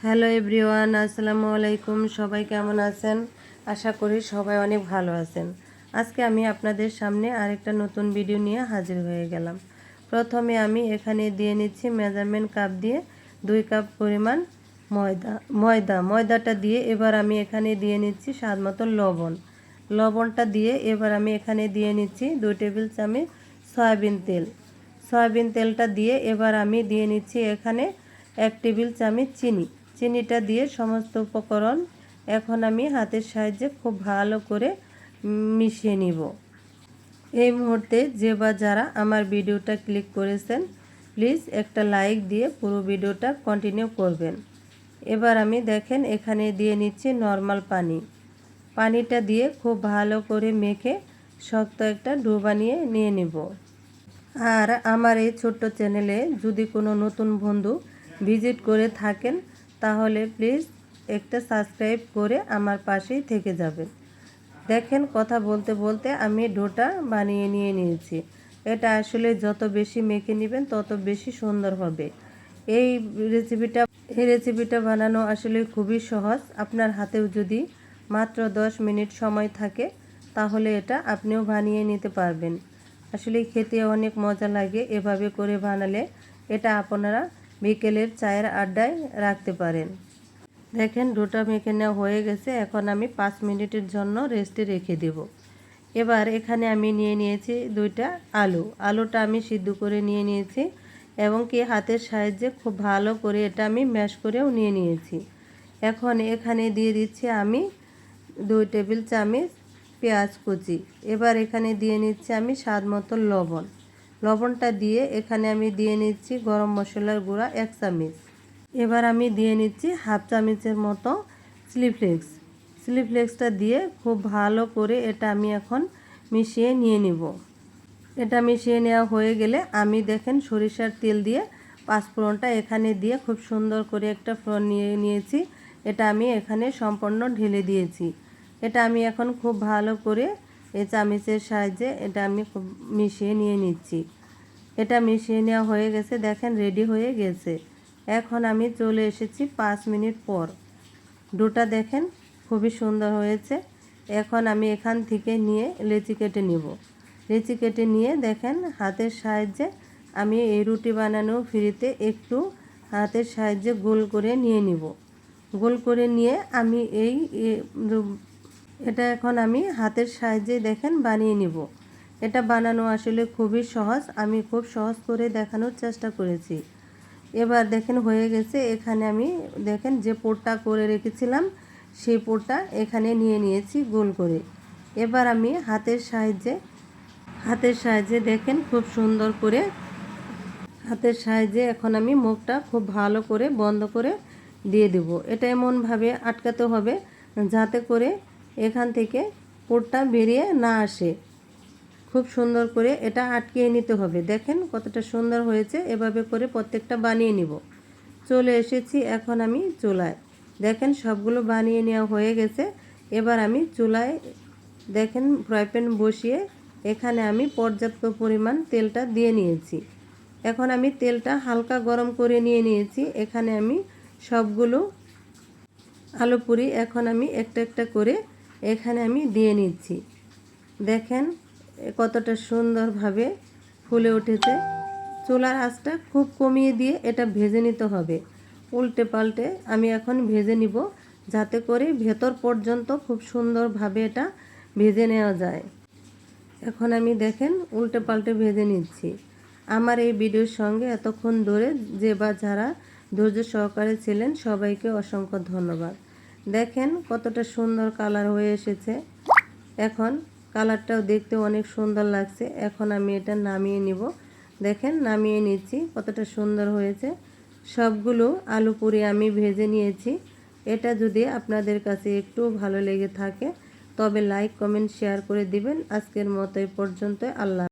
Hello everyone, আসসালামু আলাইকুম। সবাই কেমন আছেন? আশা করি সবাই অনেক ভালো আছেন। আজকে আমি আপনাদের সামনে আরেকটা নতুন ভিডিও নিয়ে হাজির হয়ে গেলাম। প্রথমে আমি এখানে দিয়ে নিচ্ছি মেজারমেন্ট কাপ দিয়ে 2 কাপ পরিমাণ ময়দাটা দিয়ে এবার আমি এখানে দিয়ে নিচ্ছি স্বাদ মতো লবণটা দিয়ে এবার আমি এখানে দিয়ে নিচ্ছি 2 টেবিল চামচ সয়াবিন তেলটা দিয়ে এবার আমি দিয়ে নিচ্ছি এখানে 1 টেবিল চামচ চিনিটা দিয়ে সমস্ত উপকরণ এখন আমি হাতের সাহায্যে খুব ভালো করে মিশিয়ে নিব। এই মুহূর্তে যে বা যারা আমার ভিডিওটা ক্লিক করেছেন প্লিজ একটা লাইক দিয়ে পুরো ভিডিওটা কন্টিনিউ করবেন। এবার আমি দেখেন এখানে দিয়ে নিচ্ছি নরমাল পানিটা দিয়ে খুব ভালো করে মেখে শক্ত একটা ডো বানিয়ে নিয়ে নিব। আর আমার এই ছোট্ট চ্যানেলে যদি কোনো নতুন বন্ধু ভিজিট করে থাকেন তাহলে প্লিজ একটা সাবস্ক্রাইব করে আমার পাশেই থেকে যাবেন। দেখেন কথা বলতে বলতে আমি ডোটা বানিয়ে নিয়ে নিয়েছি। এটা আসলে যত বেশি মেখে নেবেন তত বেশি সুন্দর হবে। এই রেসিপিটা বানানো আসলে খুবই সহজ। আপনার হাতেও যদি মাত্র 10 মিনিট সময় থাকে তাহলে এটা আপনিও বানিয়ে নিতে পারবেন। আসলে খেতে অনেক মজা লাগে। এভাবে করে বানালে এটা আপনারা বিকেলের চায়ের আড্ডায় রাখতে পারেন। দেখেন ডোটা মেখে নেওয়া হয়ে গেছে। এখন আমি 5 মিনিটের জন্য রেস্টে রেখে দেব। এবার এখানে আমি নিয়ে নিয়েছি 2টা আলুটা আমি সিদ্ধ করে নিয়ে নিয়েছি এবং কি হাতের সাহায্যে খুব ভালো করে এটা আমি ম্যাশ করেও নিয়ে নিয়েছি। এখন এখানে দিয়ে দিচ্ছি আমি 2 টেবিল চামচ পেঁয়াজ কুচি। এবার এখানে দিয়ে নিচ্ছি আমি স্বাদ মতো লবণটা দিয়ে এখানে আমি দিয়ে নিচ্ছি গরম মশলার গুঁড়া 1 চামচ। এবার আমি দিয়ে নিচ্ছি হাফ চামচের মতো চিলি ফ্লেক্সটা দিয়ে খুব ভালো করে এটা আমি এখন মিশিয়ে নিয়ে নিব। এটা মিশিয়ে নেওয়া হয়ে গেলে আমি দেখেন সরিষার তেল দিয়ে পাঁচফোড়নটা এখানে দিয়ে খুব সুন্দর করে একটা ফোড়ন নিয়ে নিয়েছি। এটা আমি এখানে সম্পূর্ণ ঢেলে দিয়েছি। এটা আমি এখন খুব ভালো করে এই চামচের সাহায্যে এটা আমি খুব মিশিয়ে নিয়ে নিচ্ছি। এটা মিশিয়ে নেওয়া হয়ে গেছে, দেখেন রেডি হয়ে গেছে। এখন আমি চলে এসেছি 5 মিনিট পর। ডোটা দেখেন খুবই সুন্দর হয়েছে। এখন আমি এখান থেকে নিয়ে লেচি কেটে নিয়ে দেখেন হাতের সাহায্যে আমি এই রুটি বানানো ফ্রিতে একটু হাতের সাহায্যে গোল করে নিয়ে নিব। গোল করে নিয়ে আমি এটা এখন আমি হাতের সাহায্যে দেখেন বানিয়ে নিব। এটা বানানো আসলে খুবই সহজ। আমি খুব সহজ করে দেখানোর চেষ্টা করেছি। এবার দেখেন হয়ে গেছে। এখানে আমি দেখেন যে পোরটা করে রেখেছিলাম সেই পোরটা এখানে নিয়ে নিয়েছি গোল করে। এবার আমি হাতের সাহায্যে দেখেন খুব সুন্দর করে হাতের সাহায্যে এখন আমি মুখটা খুব ভালো করে বন্ধ করে দিয়ে দেব। এটা এমনভাবে আটকাতে হবে যাতে করে এখান থেকে পোরটা বেরিয়ে না আসে। খুব সুন্দর করে এটা আটকিয়ে নিতে হবে। দেখেন কতটা সুন্দর হয়েছে। এভাবে করে প্রত্যেকটা বানিয়ে নিব। চলে এসেছি এখন আমি চুলায়। দেখেন সবগুলো বানিয়ে নেওয়া হয়ে গেছে। এবার আমি চুলায় দেখেন ফ্রাই প্যান বসিয়ে এখানে আমি পর্যাপ্ত পরিমাণ তেলটা দিয়ে নিয়েছি। এখন আমি তেলটা হালকা গরম করে নিয়ে নিয়েছি। এখানে আমি সবগুলো আলু পুরি এখন আমি একটা একটা করে এখানে আমি দিয়ে নিচ্ছি। দেখেন কতটা সুন্দরভাবে ফুলে উঠেছে। চুলার আঁচটা খুব কমিয়ে দিয়ে এটা ভেজে নিতে হবে। উল্টে পাল্টে আমি এখন ভেজে নিব যাতে করে ভেতর পর্যন্ত খুব সুন্দরভাবে এটা ভেজে নেওয়া যায়। এখন আমি দেখেন উল্টে পাল্টে ভেজে নিচ্ছি। আমার এই ভিডিওর সঙ্গে এতক্ষণ ধরে যে বা যারা ধৈর্য সহকারে ছিলেন সবাইকে অসংখ্য ধন্যবাদ। দেখেন কতটা সুন্দর কালার হয়ে এসেছে। এখন কালারটাও দেখতে অনেক সুন্দর লাগছে। এখন আমি এটা নামিয়ে নিব। দেখেন নামিয়ে নিচ্ছি কতটা সুন্দর হয়েছে। সবগুলো আলু পুরি আমি ভেজে নিয়েছি। এটা যদি আপনাদের কাছে একটু ভালো লেগে থাকে তবে লাইক কমেন্ট শেয়ার করে দিবেন। আজকের মতো এই পর্যন্ত। আল্লাহ।